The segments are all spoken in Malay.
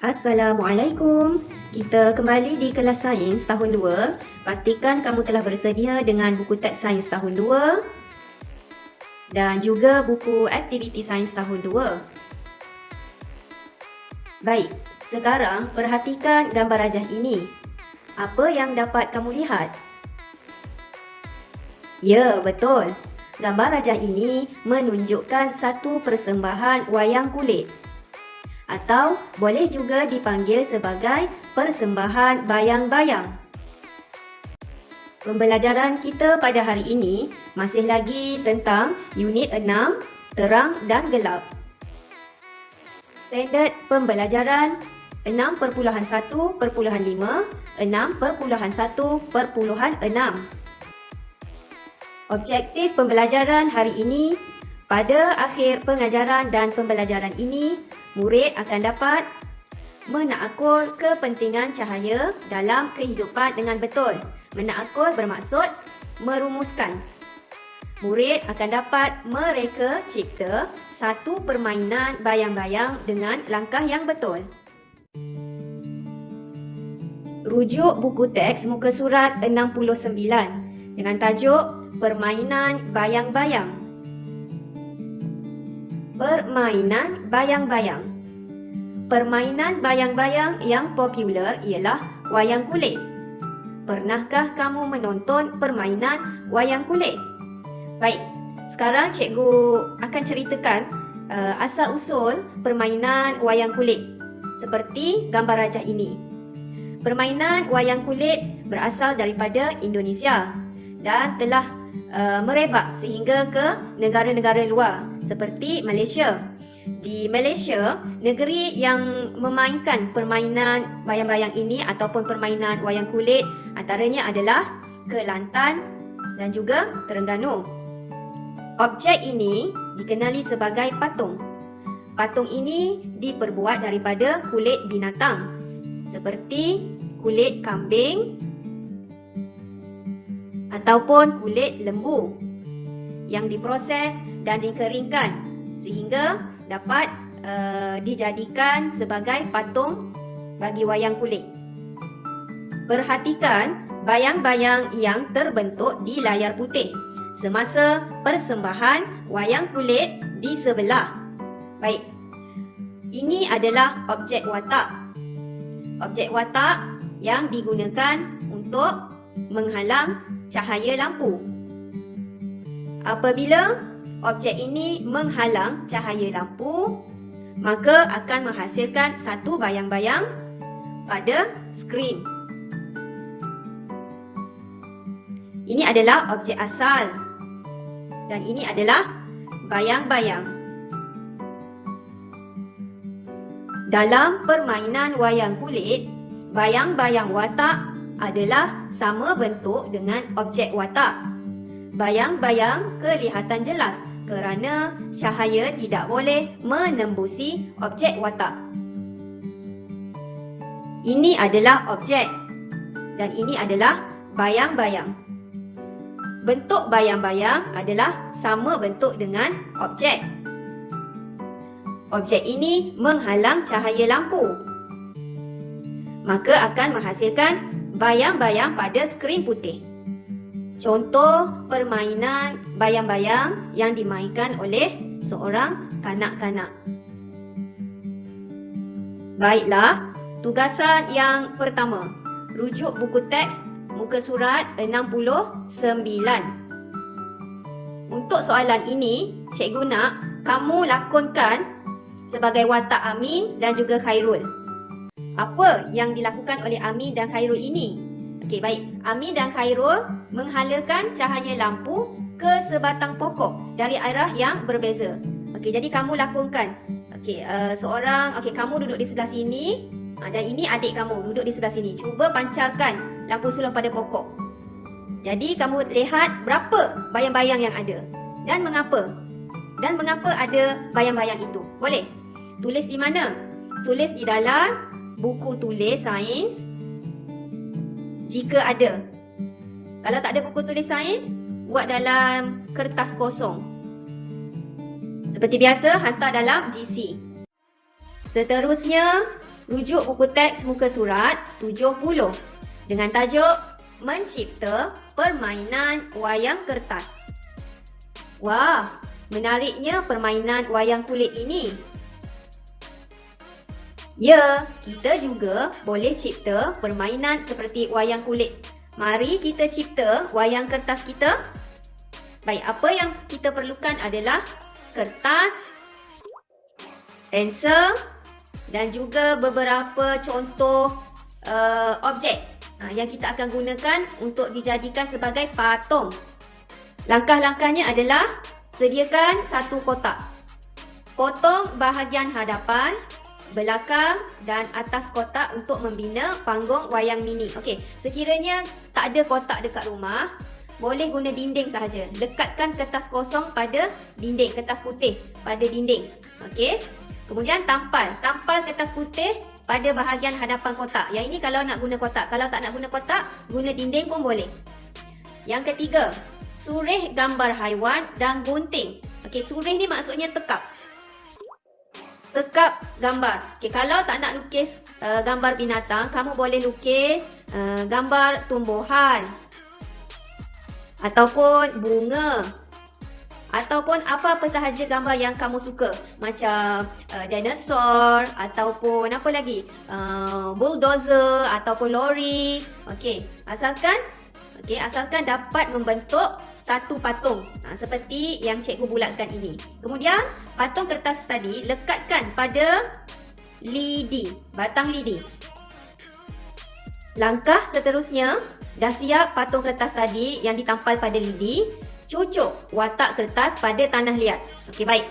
Assalamualaikum. Kita kembali di kelas sains tahun 2. Pastikan kamu telah bersedia dengan buku teks sains tahun 2 dan juga buku aktiviti sains tahun 2. Baik, sekarang perhatikan gambar rajah ini. Apa yang dapat kamu lihat? Ya, betul. Gambar rajah ini menunjukkan satu persembahan wayang kulit, atau boleh juga dipanggil sebagai persembahan bayang-bayang. Pembelajaran kita pada hari ini masih lagi tentang unit 6, terang dan gelap. Standard pembelajaran 6.1.5, 6.1.6. Objektif pembelajaran hari ini, pada akhir pengajaran dan pembelajaran ini, murid akan dapat menakul kepentingan cahaya dalam kehidupan dengan betul. Menakul bermaksud merumuskan. Murid akan dapat mereka cipta satu permainan bayang-bayang dengan langkah yang betul. Rujuk buku teks muka surat 69 dengan tajuk Permainan Bayang-Bayang. Permainan bayang-bayang. Permainan bayang-bayang yang popular ialah wayang kulit. Pernahkah kamu menonton permainan wayang kulit? Baik, sekarang cikgu akan ceritakan asal-usul permainan wayang kulit seperti gambar rajah ini. Permainan wayang kulit berasal daripada Indonesia dan telah merebak sehingga ke negara-negara luar seperti Malaysia. Di Malaysia, negeri yang memainkan permainan bayang-bayang ini ataupun permainan wayang kulit antaranya adalah Kelantan dan juga Terengganu. Objek ini dikenali sebagai patung. Patung ini diperbuat daripada kulit binatang seperti kulit kambing ataupun kulit lembu yang diproses dan dikeringkan sehingga dapat dijadikan sebagai patung bagi wayang kulit. Perhatikan bayang-bayang yang terbentuk di layar putih semasa persembahan wayang kulit di sebelah. Baik, ini adalah objek watak. Objek watak yang digunakan untuk menghalang cahaya lampu. Apabila objek ini menghalang cahaya lampu, maka akan menghasilkan satu bayang-bayang pada skrin. Ini adalah objek asal dan ini adalah bayang-bayang. Dalam permainan wayang kulit, bayang-bayang watak adalah sama bentuk dengan objek watak. Bayang-bayang kelihatan jelas kerana cahaya tidak boleh menembusi objek watak. Ini adalah objek dan ini adalah bayang-bayang. Bentuk bayang-bayang adalah sama bentuk dengan objek. Objek ini menghalang cahaya lampu, maka akan menghasilkan bayang-bayang pada skrin putih. Contoh permainan bayang-bayang yang dimainkan oleh seorang kanak-kanak. Baiklah, tugasan yang pertama. Rujuk buku teks muka surat 69. Untuk soalan ini, cikgu nak kamu lakonkan sebagai watak Amin dan juga Khairul. Apa yang dilakukan oleh Amin dan Khairul ini? Okey, baik. Amin dan Khairul menghalakan cahaya lampu ke sebatang pokok dari arah yang berbeza. Okey, jadi kamu lakonkan. Okey, kamu duduk di sebelah sini dan ini adik kamu duduk di sebelah sini. Cuba pancarkan lampu sulur pada pokok. Jadi kamu lihat berapa bayang-bayang yang ada dan mengapa? Dan mengapa ada bayang-bayang itu? Boleh? Tulis di mana? Tulis di dalam buku tulis sains jika ada. Kalau tak ada buku tulis sains, buat dalam kertas kosong. Seperti biasa, hantar dalam GC. Seterusnya, rujuk buku teks muka surat 70 dengan tajuk Mencipta Permainan Wayang Kertas. Wah, menariknya permainan wayang kulit ini. Ya, kita juga boleh cipta permainan seperti wayang kulit. Mari kita cipta wayang kertas kita. Baik, apa yang kita perlukan adalah kertas, pensel dan juga beberapa contoh objek yang kita akan gunakan untuk dijadikan sebagai patung. Langkah-langkahnya adalah sediakan satu kotak. Potong bahagian hadapan, belakang dan atas kotak untuk membina panggung wayang mini. Okey, sekiranya tak ada kotak dekat rumah, boleh guna dinding sahaja. Lekatkan kertas kosong pada dinding, kertas putih pada dinding. Okey. Kemudian tampal kertas putih pada bahagian hadapan kotak. Yang ini kalau nak guna kotak. Kalau tak nak guna kotak, guna dinding pun boleh. Yang ketiga, surih gambar haiwan dan gunting. Okey, surih ni maksudnya tekap. Tekap gambar. Okey, kalau tak nak lukis gambar binatang, kamu boleh lukis gambar tumbuhan ataupun bunga ataupun apa-apa sahaja gambar yang kamu suka, macam dinosaur ataupun apa lagi, bulldozer ataupun lori. Okey, asalkan dapat membentuk satu patung seperti yang cikgu bulatkan ini. Kemudian patung kertas tadi lekatkan pada lidi, batang lidi. Langkah seterusnya, dah siap patung kertas tadi yang ditampal pada lidi, cucuk watak kertas pada tanah liat. Okey, baik.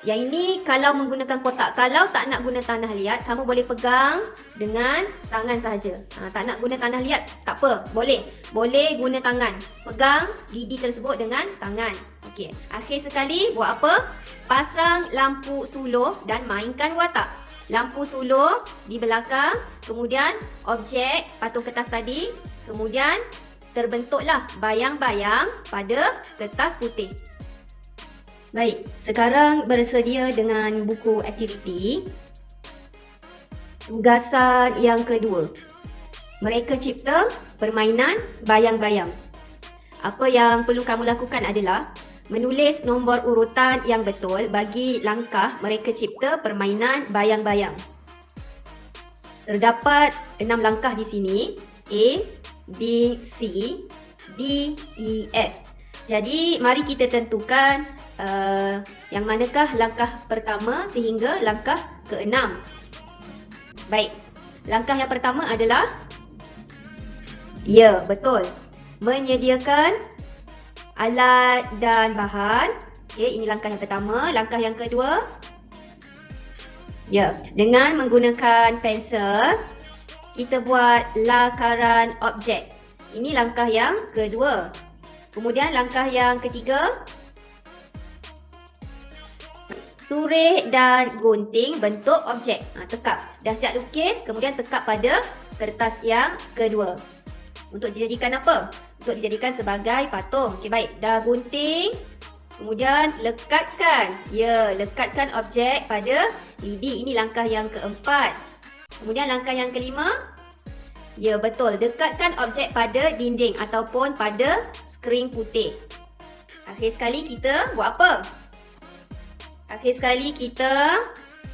Yang ini kalau menggunakan kotak. Kalau tak nak guna tanah liat, kamu boleh pegang dengan tangan sahaja. Tak nak guna tanah liat, tak apa. Boleh guna tangan. Pegang lidi tersebut dengan tangan. Okey. Akhir sekali, buat apa? Pasang lampu suluh dan mainkan watak. Lampu suluh di belakang, kemudian objek patung kertas tadi, kemudian terbentuklah bayang-bayang pada kertas putih. Baik, sekarang bersedia dengan buku aktiviti. Tugasan yang kedua. Mereka cipta permainan bayang-bayang. Apa yang perlu kamu lakukan adalah menulis nombor urutan yang betul bagi langkah mereka cipta permainan bayang-bayang. Terdapat 6 langkah di sini. A, B, C, D, E, F. Jadi, mari kita tentukan yang manakah langkah pertama sehingga langkah ke-6. Baik, langkah yang pertama adalah, ya, betul, menyediakan alat dan bahan. Okey, ini langkah yang pertama. Langkah yang kedua, ya, dengan menggunakan pensel, kita buat lakaran objek. Ini langkah yang kedua. Kemudian langkah yang ketiga, surih dan gunting bentuk objek. Tekap. Dah siap lukis, kemudian tekap pada kertas yang kedua. Untuk dijadikan apa? Untuk dijadikan sebagai patung. Okey, baik. Dah gunting. Kemudian lekatkan. Ya, lekatkan objek pada lidi. Ini langkah yang keempat. Kemudian langkah yang kelima. Ya, betul. Dekatkan objek pada dinding ataupun pada skrin putih. Akhir sekali kita buat apa? Akhir sekali kita,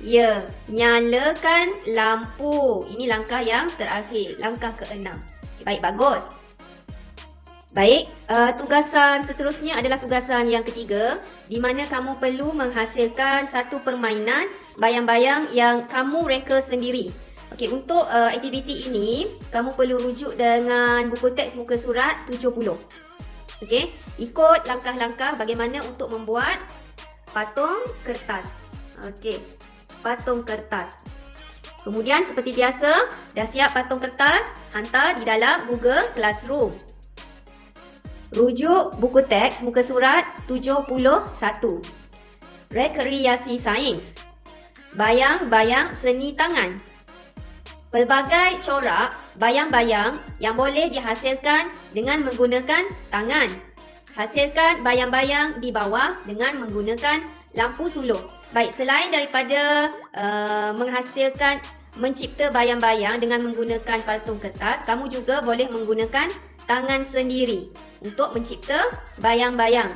ya, nyalakan lampu. Ini langkah yang terakhir. Langkah ke-6. Baik, bagus. Baik, tugasan seterusnya adalah tugasan yang ketiga, di mana kamu perlu menghasilkan satu permainan bayang-bayang yang kamu reka sendiri. Okey, untuk aktiviti ini, kamu perlu rujuk dengan buku teks muka surat 70. Okey, ikut langkah-langkah bagaimana untuk membuat patung kertas. Okey, patung kertas. Kemudian seperti biasa, dah siap patung kertas, hantar di dalam Google Classroom. Rujuk buku teks muka surat 71. Rekreasi sains. Bayang-bayang seni tangan. Pelbagai corak bayang-bayang yang boleh dihasilkan dengan menggunakan tangan. Hasilkan bayang-bayang di bawah dengan menggunakan lampu suluh. Baik, selain daripada menghasilkan mencipta bayang-bayang dengan menggunakan patung kertas, kamu juga boleh menggunakan tangan sendiri untuk mencipta bayang-bayang.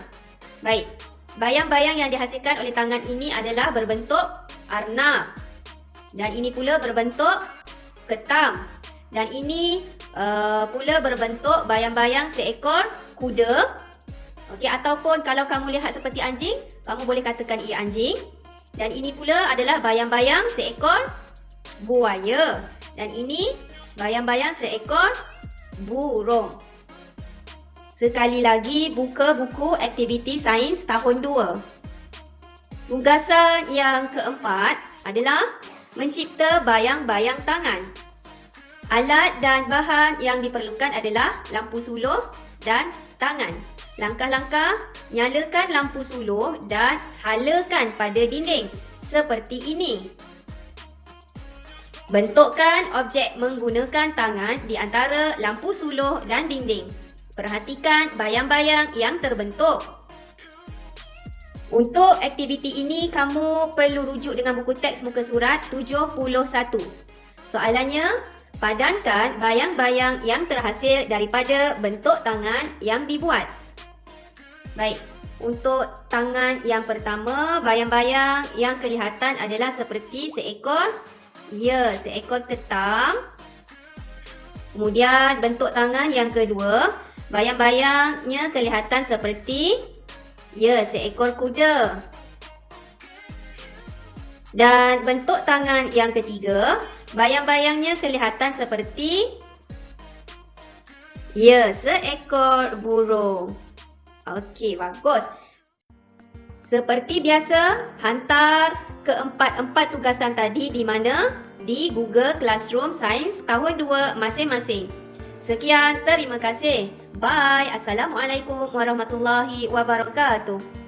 Baik, bayang-bayang yang dihasilkan oleh tangan ini adalah berbentuk arnab. Dan ini pula berbentuk ketam. Dan ini pula berbentuk bayang-bayang seekor kuda. Okey, ataupun kalau kamu lihat seperti anjing, kamu boleh katakan ia anjing. Dan ini pula adalah bayang-bayang seekor buaya. Dan ini bayang-bayang seekor burung. Sekali lagi, buka buku aktiviti sains tahun 2. Tugasan yang keempat adalah mencipta bayang-bayang tangan. Alat dan bahan yang diperlukan adalah lampu suluh dan tangan. Langkah-langkah, nyalakan lampu suluh dan halakan pada dinding seperti ini. Bentukkan objek menggunakan tangan di antara lampu suluh dan dinding. Perhatikan bayang-bayang yang terbentuk. Untuk aktiviti ini, kamu perlu rujuk dengan buku teks muka surat 71. Soalannya, padankan bayang-bayang yang terhasil daripada bentuk tangan yang dibuat. Baik, untuk tangan yang pertama, bayang-bayang yang kelihatan adalah seperti seekor ketam. Kemudian bentuk tangan yang kedua, bayang-bayangnya kelihatan seperti seekor kuda. Dan bentuk tangan yang ketiga, bayang-bayangnya kelihatan seperti seekor burung. Okey, bagus. Seperti biasa, hantar keempat-empat tugasan tadi di mana? Di Google Classroom Sains tahun 2 masing-masing. Sekian, terima kasih. Bye. Assalamualaikum warahmatullahi wabarakatuh.